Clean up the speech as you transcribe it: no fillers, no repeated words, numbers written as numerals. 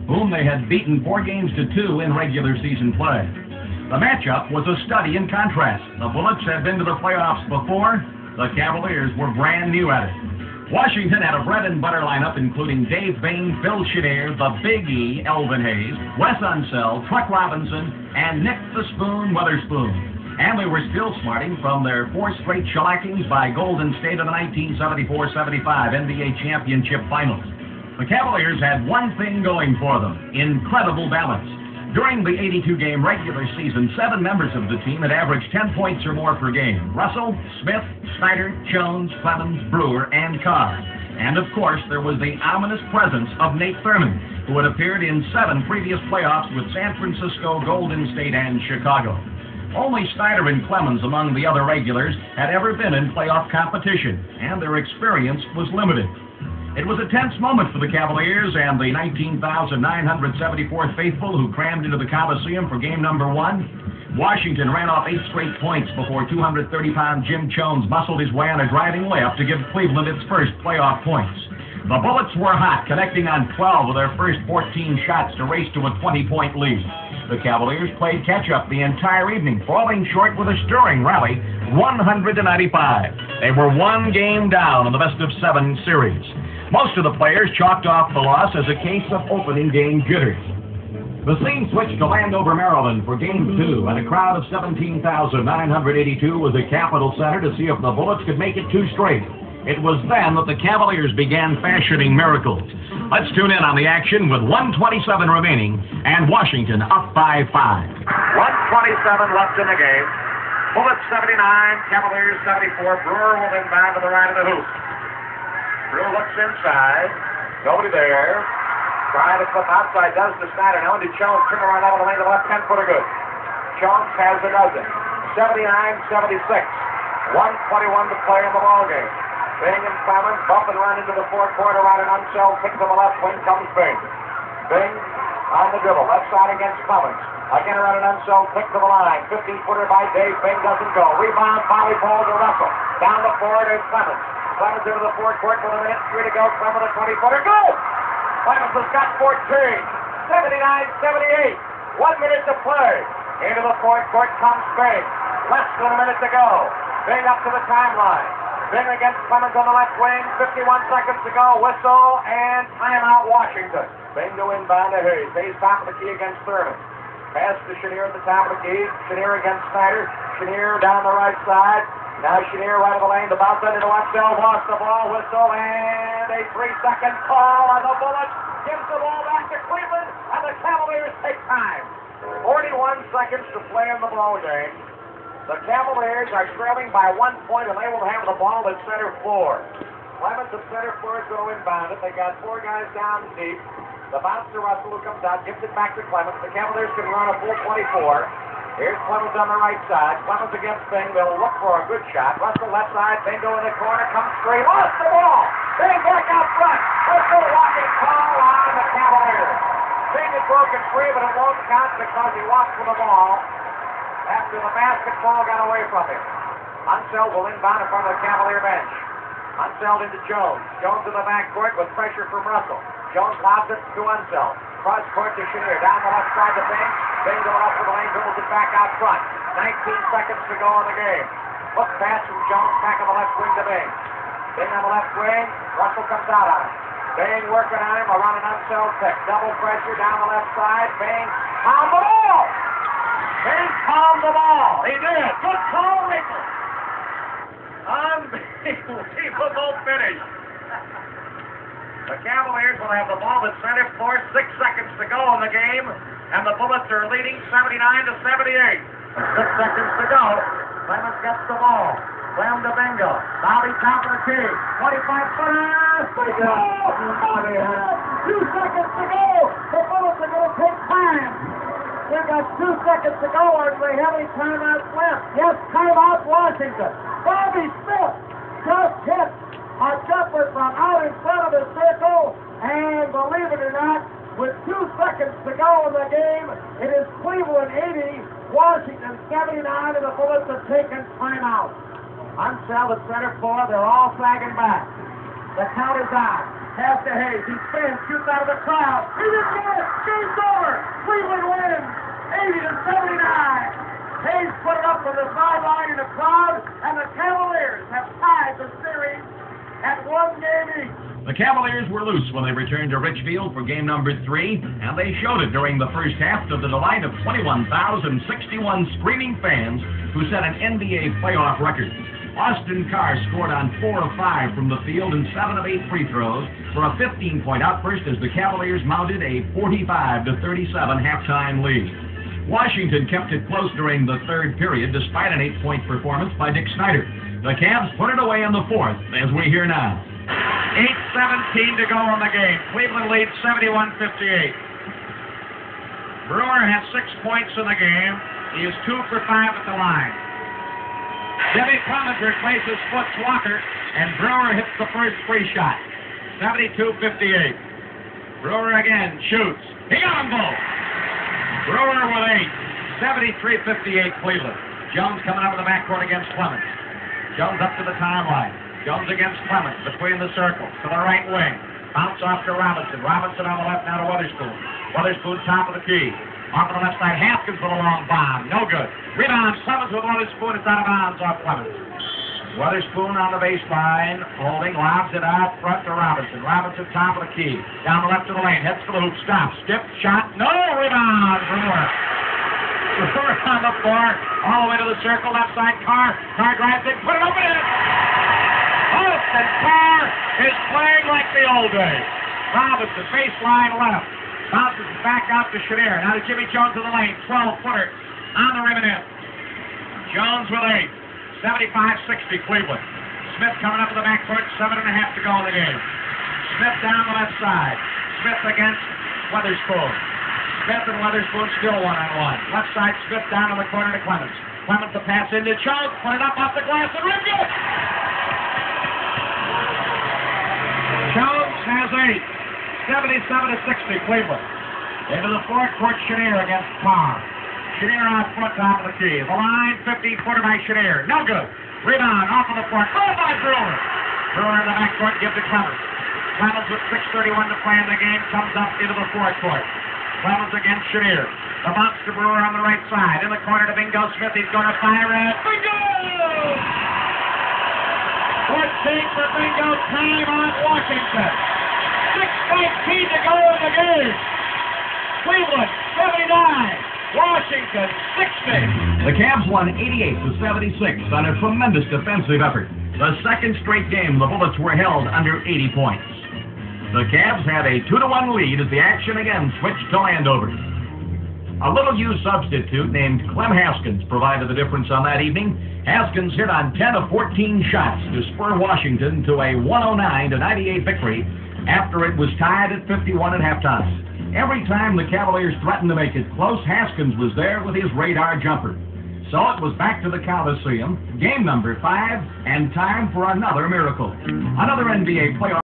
whom they had beaten 4-2 in regular season play. The matchup was a study in contrast. The Bullets had been to the playoffs before. The Cavaliers were brand new at it. Washington had a bread-and-butter lineup including Dave Bing, Phil Chenier, the Big E, Elvin Hayes, Wes Unseld, Truck Robinson, and Nick the Spoon Weatherspoon. And they were still smarting from their 4 straight shellackings by Golden State in the 1974-75 NBA Championship Finals. The Cavaliers had one thing going for them: incredible balance. During the 82-game regular season, 7 members of the team had averaged 10 points or more per game: Russell, Smith, Snyder, Jones, Clemens, Brewer, and Carr. And of course, there was the ominous presence of Nate Thurmond, who had appeared in 7 previous playoffs with San Francisco, Golden State, and Chicago. Only Snyder and Clemens among the other regulars had ever been in playoff competition, and their experience was limited. It was a tense moment for the Cavaliers and the 19,974 faithful who crammed into the Coliseum for game number 1. Washington ran off 8 straight points before 230-pound Jim Jones muscled his way on a driving layup to give Cleveland its first playoff points. The Bullets were hot, connecting on 12 of their first 14 shots to race to a 20-point lead. The Cavaliers played catch-up the entire evening, falling short with a stirring rally, 100-95. They were 1 game down in the best-of-7 series. Most of the players chalked off the loss as a case of opening game jitters. The scene switched to Landover, Maryland for Game 2, and a crowd of 17,982 was at Capitol Center to see if the Bullets could make it 2 straight. It was then that the Cavaliers began fashioning miracles. Let's tune in on the action with 1:27 remaining and Washington up by 5. 1:27 left in the game. Bullets 79, Cavaliers 74. Brewer will inbound to the right of the hoop. Brewer looks inside. Nobody there. Trying to flip outside, does to Snyder. Now into Jones. Turn around out of the lane to the left, 10-footer good. Jones has a dozen. 79-76. 1:21 to play in the ballgame. Bing and Clemens bump and run into the forecourt around an Unseld pick to the left wing. Comes Bing. Bing on the dribble. Left side against Clemens. Again around an Unseld pick to the line. 15-footer by Dave. Bing doesn't go. Rebound, volley ball to Russell. Down the floor to Clemens. Clemens into the forecourt with a minute 3 to go. Clemens a 20-footer. Good! Clemens has got 14. 79-78. 1 minute to play. Into the forecourt comes Bing. Less than a minute to go. Bing up to the timeline. Bing against Clemens on the left wing. 51 seconds to go. Whistle and timeout Washington. Bing to inbound to Hayes. Hayes top of the key against Thurmond. Pass to Chenier at the top of the key. Chenier against Snyder. Chenier down the right side. Now Chenier right of the lane. The bounce into Unseld. Lost the ball. Whistle and a 3-second call on the Bullets. Gives the ball back to Cleveland. And the Cavaliers take time. 41 seconds to play in the ball game. The Cavaliers are trailing by 1 point and able to have the ball at center floor. Clemens at center floor is going to inbound it. They got 4 guys down deep. The bounce to Russell who comes out, gives it back to Clemens. The Cavaliers can run a full 24. Here's Clemens on the right side. Clemens against Bing. They'll look for a good shot. Russell left side. Bingo in the corner. Comes straight. Lost the ball. Bing back out front. Russell walking call on the Cavaliers. Bing had broken free, but it won't count because he walked for the ball after the basketball got away from him. Unseld will inbound in front of the Cavalier bench. Unseld into Jones. Jones in the backcourt with pressure from Russell. Jones lobs it to Unseld. Cross court to Chenier. Down the left side to Bing. Bing to the left of the lane. Dribbles it back out front. 19 seconds to go in the game. Hook pass from Jones back on the left wing to Bing. Bing on the left wing. Russell comes out on him. Bing working on him around an Unseld pick. Double pressure down the left side. Bing found the ball. Bing found the ball. He did. Good call, Rickles. Unbelievable finish. The Cavaliers will have the ball at center floor. 6 seconds to go in the game, and the Bullets are leading 79-78. 6 seconds to go. Clemens gets the ball. Slam to Bingo. Bobby top of the key. 25-footer. 2 seconds to go. The Bullets are going to take time. They've got 2 seconds to go, and they have any timeout left. Yes, timeout Washington. Bobby Smith just hit a jumper from out in front of the circle, and believe it or not, with 2 seconds to go in the game, it is Cleveland 80, Washington 79, and the Bullets have taken timeout. Unseld at center floor, they're all flagging back. The count is on. Pass to Hayes. He spins, shoots out of the crowd. He didn't get it. Game's over. Cleveland wins 80-79. Hayes put it up from the sideline in the crowd, and the Cavaliers have tied the series at 1 game each. The Cavaliers were loose when they returned to Richfield for game number 3, and they showed it during the first half to the delight of 21,061 screaming fans who set an NBA playoff record. Austin Carr scored on 4 of 5 from the field and 7 of 8 free throws for a 15-point outburst as the Cavaliers mounted a 45-37 halftime lead. Washington kept it close during the third period despite an 8-point performance by Dick Snyder. The Cavs put it away in the fourth, as we hear now. 8:17 to go in the game. Cleveland leads 71-58. Brewer has 6 points in the game. He is 2 for 5 at the line. Jimmy Clemens replaces Foots Walker, and Brewer hits the first free shot. 72-58. Brewer again shoots. He got them both. Brewer with 8. 73-58 Cleveland. Jones coming up in the backcourt against Clemens. Jones up to the timeline. Jones against Clemens between the circles to the right wing. Bounce off to Robinson. Robinson on the left now to Weatherspoon. Weatherspoon top of the key. Off on the left side, Haskins with a long bomb. No good. Rebound, Clemens with Weatherspoon. It's out of bounds off Clemens. Weatherspoon on the baseline, holding, lobs it out front to Robinson. Robinson top of the key. Down the left of the lane, heads to the hoop, stops, skip, shot, no rebound. Brewer. Brewer on the floor, all the way to the circle, left side, Carr. Carr drives it, put it up and in. Austin Carr is playing like the old days. Robinson, baseline left. Bounces back out to Chenier. Now to Jimmy Jones in the lane. 12-footer on the rim and in. Jones with 8. 75-60 Cleveland. Smith coming up to the backcourt. 7.5 to go in the game. Smith down the left side. Smith against Weatherspoon. Smith and Weatherspoon still one-on-one. Left side, Smith down in the corner to Clemens. Clemens the pass into Jones. Put it up off the glass and rim it. Jones has 8. 77-60 Cleveland. Into the forecourt, Chenier against Carr. Chenier out front, top of the key. The line, 15-footer by Chenier. No good. Rebound off of the floor. Oh, by Brewer. Brewer in the backcourt, gives to Clemens. Clemens with 6:31 to play in the game comes up into the forecourt. Clemens against Chenier. The bounce to Brewer on the right side. In the corner to Bingo Smith. He's going to fire it. Bingo! 14 for Bingo. Time on Washington. 6:19 to go in the game. Cleveland 79, Washington 60. The Cavs won 88-76 on a tremendous defensive effort. The second straight game the Bullets were held under 80 points. The Cavs had a 2-1 lead as the action again switched to Landover. A little-used substitute named Clem Haskins provided the difference on that evening. Haskins hit on 10 of 14 shots to spur Washington to a 109-98 victory after it was tied at 51 at halftime. Every time the Cavaliers threatened to make it close, Haskins was there with his radar jumper. So it was back to the Coliseum, game number 5, and time for another miracle. Another NBA playoff.